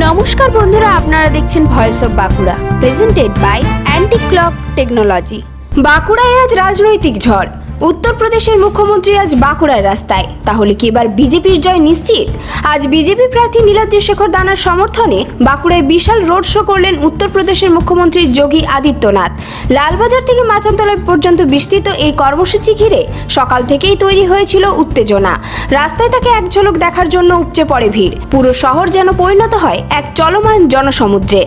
নমস্কার বন্ধুরা, আপনারা দেখছেন voice of Bankura, presented by anti clock technology. বাঁকুড়ায় আজ রাজনৈতিক ঝড়। উত্তরপ্রদেশের মুখ্যমন্ত্রী আজ বাঁকুড়ার রাস্তায়। তাহলে কি এবার বিজেপির জয় নিশ্চিত? আজ বিজেপি প্রার্থী নীলাদ্রি শেখর দানার সমর্থনে বাঁকুড়ায় বিশাল রোড শো করলেন উত্তরপ্রদেশের মুখ্যমন্ত্রী যোগী আদিত্যনাথ। লালবাজার থেকে মাচানতলা পর্যন্ত বিস্তৃত এই কর্মসূচি ঘিরে সকাল থেকেই তৈরি হয়েছিল উত্তেজনা। রাস্তায় তাকে এক ঝলক দেখার জন্য উপচে পড়ে ভিড়। পুরো শহর যেন পরিণত হয় এক চলমান জনসমুদ্রে।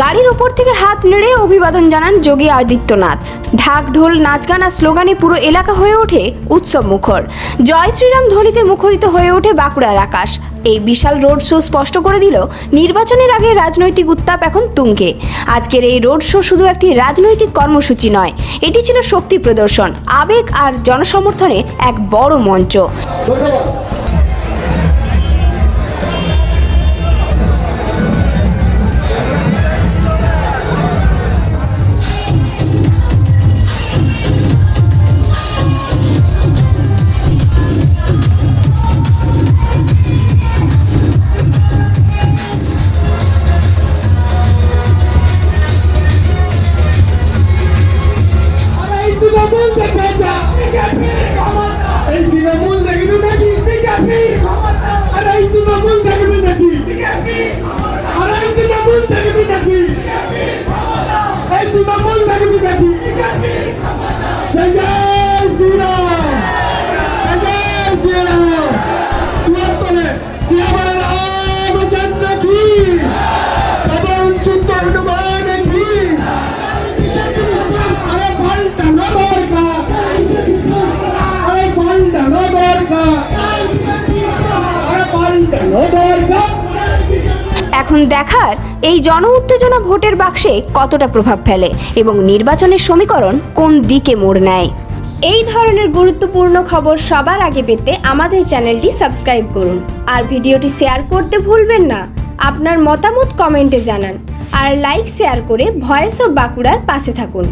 গাড়ির ওপর থেকে হাত নেড়ে অভিবাদন জানান যোগী আদিত্যনাথ। ঢাক ঢোল নাচ গান আর স্লোগানে পুরো এলাকা হয়ে ওঠে উৎসব মুখর। জয় শ্রীরাম ধ্বনিতে মুখরিত হয়ে ওঠে বাঁকুড়ার আকাশ। এই বিশাল রোড শো স্পষ্ট করে দিল নির্বাচনের আগে রাজনৈতিক উত্তাপ এখন তুঙ্গে। আজকের এই রোড শো শুধু একটি রাজনৈতিক কর্মসূচি নয়, এটি ছিল শক্তি প্রদর্শন, আবেগ আর জনসমর্থনের এক বড় মঞ্চ। এখন দেখার এই জন উত্তেজনা ভোটের বাক্সে কতটা প্রভাব ফেলে এবং নির্বাচনের সমীকরণ কোন দিকে মোড় নেয়। এই ধরনের গুরুত্বপূর্ণ খবর সবার আগে পেতে আমাদের চ্যানেলটি সাবস্ক্রাইব করুন আর ভিডিওটি শেয়ার করতে ভুলবেন না। আপনার মতামত কমেন্টে জানান আর লাইক শেয়ার করে ভয়েস অফ বাঁকুড়ার পাশে থাকুন।